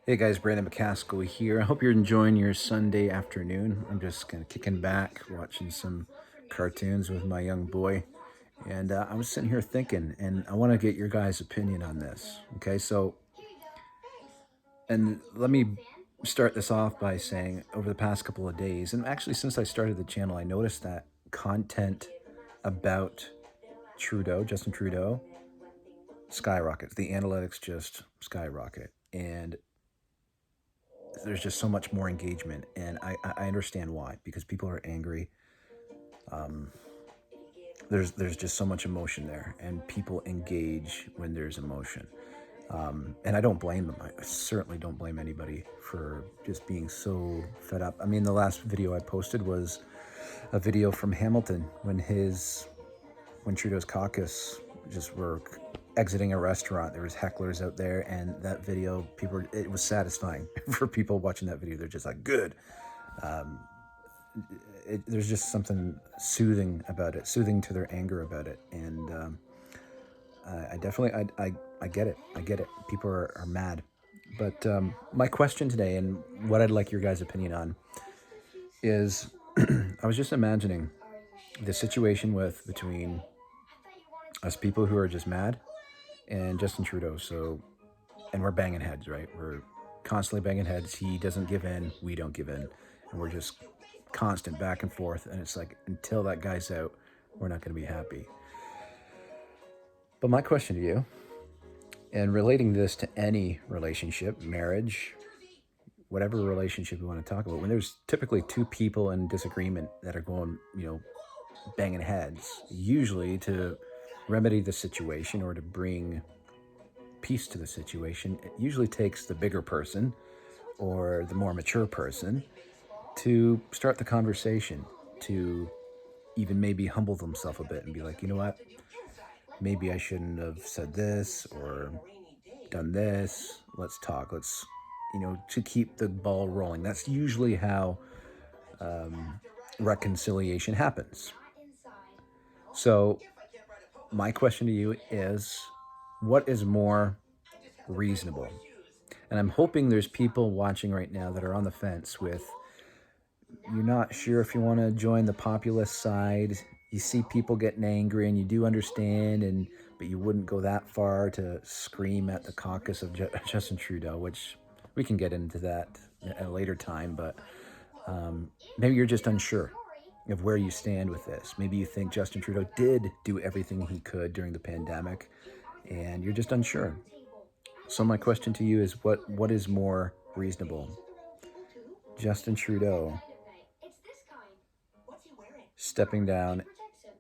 Hey guys, Brandon McCaskill here. I hope you're enjoying your Sunday afternoon. I'm just kind of kicking back, watching some cartoons with my young boy. And I was sitting here thinking, and I want to get your guys' opinion on this. Okay, so, and let me start this off by saying over the past couple of days, and actually since I started the channel, I noticed that content about Justin Trudeau, skyrockets. The analytics just skyrocket. And there's just so much more engagement, and I understand why, because people are angry. um, there's just so much emotion there, and people engage when there's emotion. And I don't blame them. I certainly don't blame anybody for just being so fed up. I mean, the last video I posted was a video from Hamilton when Trudeau's caucus just were exiting a restaurant. There was hecklers out there, and that video, it was satisfying for people watching that video. They're just like, good. Um, there's just something soothing about it, soothing to their anger about it, and I definitely, I get it. I get it. People are mad, but my question today, and what I'd like your guys' opinion on, is I was just imagining the situation between us people who are just mad and Justin Trudeau. So, and we're banging heads, right? We're constantly banging heads. He doesn't give in, we don't give in, and we're just constant back and forth. And it's like, until that guy's out, we're not going to be happy. But my question to you, and relating this to any relationship, marriage, whatever relationship you want to talk about, when there's typically two people in disagreement that are going, banging heads, usually to remedy the situation or to bring peace to the situation, it usually takes the bigger person or the more mature person to start the conversation, to even maybe humble themselves a bit and be like, you know what, maybe I shouldn't have said this or done this. Let's talk. Let's, to keep the ball rolling. That's usually how reconciliation happens. So, my question to you is, what is more reasonable? And I'm hoping there's people watching right now that are on the fence with, you're not sure if you want to join the populist side. You see people getting angry, and you do understand, but you wouldn't go that far to scream at the caucus of Justin Trudeau, which we can get into that at a later time. But maybe you're just unsure of where you stand with this. Maybe you think Justin Trudeau did do everything he could during the pandemic, and you're just unsure. So my question to you is, what is more reasonable? Justin Trudeau stepping down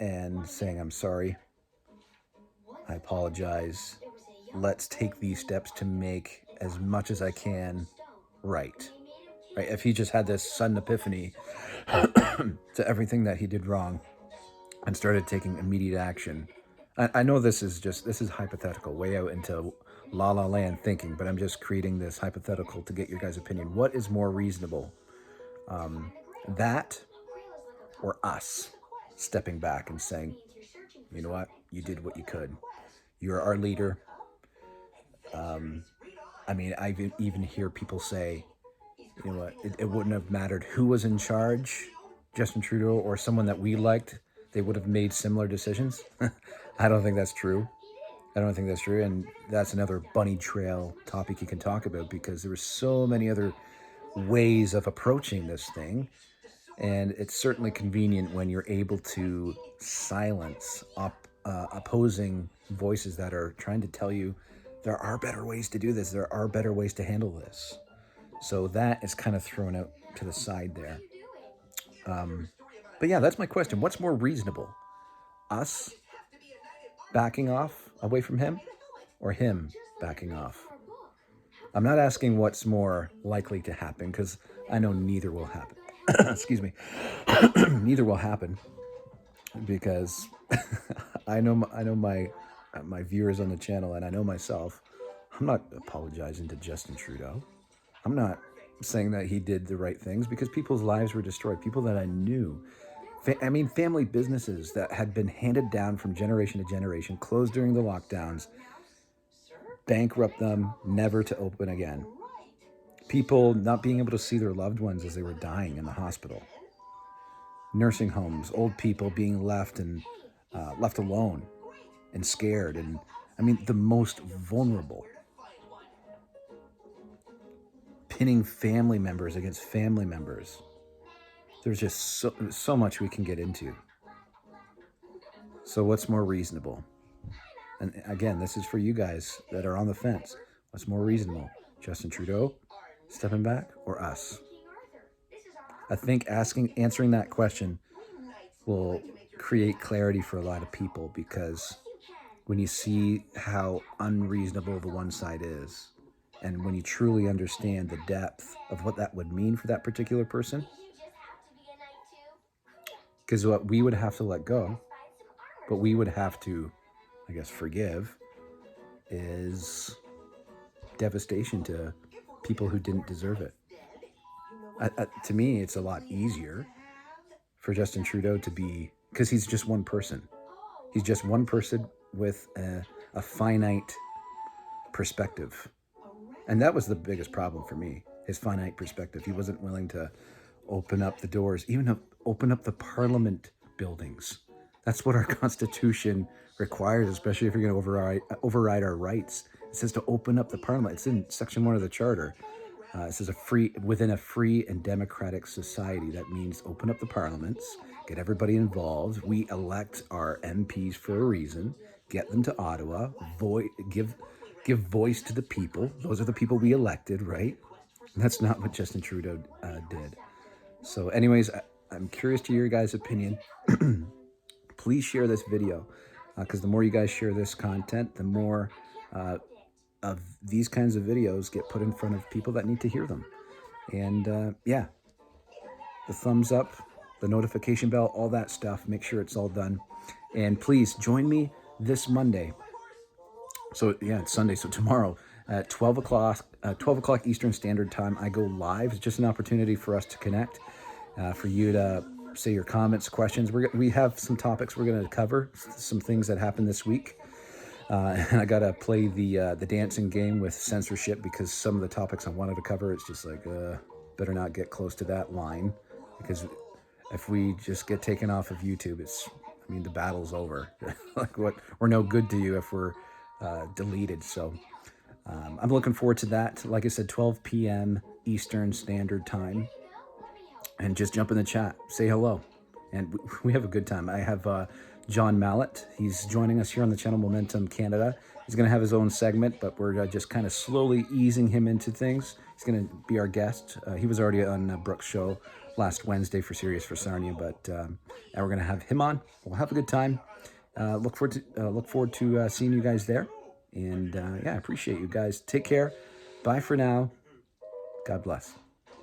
and saying, I'm sorry, I apologize, let's take these steps to make as much as I can right. If he just had this sudden epiphany to everything that he did wrong and started taking immediate action. I know this is hypothetical, way out into la la land thinking, but I'm just creating this hypothetical to get your guys' opinion. What is more reasonable? That or us stepping back and saying, you know what, you did what you could. You're our leader. I mean, I even hear people say, you know what, it wouldn't have mattered who was in charge, Justin Trudeau or someone that we liked, they would have made similar decisions. I don't think that's true. And that's another bunny trail topic you can talk about, because there were so many other ways of approaching this thing. And it's certainly convenient when you're able to silence opposing voices that are trying to tell you there are better ways to do this. There are better ways to handle this. So that is kind of thrown out to the side there. But yeah, that's my question. What's more reasonable? Us backing off away from him, or him backing off? I'm not asking what's more likely to happen, because I know neither will happen. Excuse me. Neither will happen, because I know my viewers on the channel, and I know myself. I'm not apologizing to Justin Trudeau. I'm not saying that he did the right things, because people's lives were destroyed. People that I knew. Family businesses that had been handed down from generation to generation, closed during the lockdowns, bankrupt them, never to open again. People not being able to see their loved ones as they were dying in the hospital. Nursing homes, old people being left left alone and scared. And I mean, the most vulnerable. Pinning family members against family members. There's just so much we can get into. So what's more reasonable? And again, this is for you guys that are on the fence. What's more reasonable? Justin Trudeau stepping back or us? I think answering that question will create clarity for a lot of people, because when you see how unreasonable the one side is, and when you truly understand the depth of what that would mean for that particular person, because what we would have to let go, what we would have to, I guess, forgive, is devastation to people who didn't deserve it. To me, it's a lot easier for Justin Trudeau to be, because he's just one person. He's just one person with a finite perspective. And that was the biggest problem for me, his finite perspective. He wasn't willing to open up the doors, even open up the parliament buildings. That's what our Constitution requires, especially if you're going to override our rights. It says to open up the parliament. It's in Section 1 of the Charter. It says within a free and democratic society. That means open up the parliaments, get everybody involved. We elect our MPs for a reason. Get them to Ottawa. Give voice to the people. Those are the people we elected, right? And that's not what Justin Trudeau did. So, anyways, I'm curious to your guys' opinion. Please share this video, because the more you guys share this content, the more of these kinds of videos get put in front of people that need to hear them. And yeah, the thumbs up, the notification bell, all that stuff, make sure it's all done. And please join me this Monday. So yeah, it's Sunday, so tomorrow at 12 o'clock Eastern Standard Time, I go live. It's just an opportunity for us to connect, for you to say your comments, questions. We have some topics we're going to cover, some things that happened this week. And I got to play the dancing game with censorship, because some of the topics I wanted to cover, it's just like, better not get close to that line, because if we just get taken off of YouTube, the battle's over. Like, we're no good to you if we're deleted. So I'm looking forward to that. Like I said, 12 p.m. Eastern Standard Time. And just jump in the chat, say hello, and we have a good time. I have John Mallett. He's joining us here on the channel Momentum Canada. He's going to have his own segment, but we're just kind of slowly easing him into things. He's going to be our guest. He was already on Brooke's show last Wednesday for Serious for Sarnia, but now we're going to have him on. We'll have a good time. Look forward to seeing you guys there. And yeah, I appreciate you guys. Take care. Bye for now. God bless.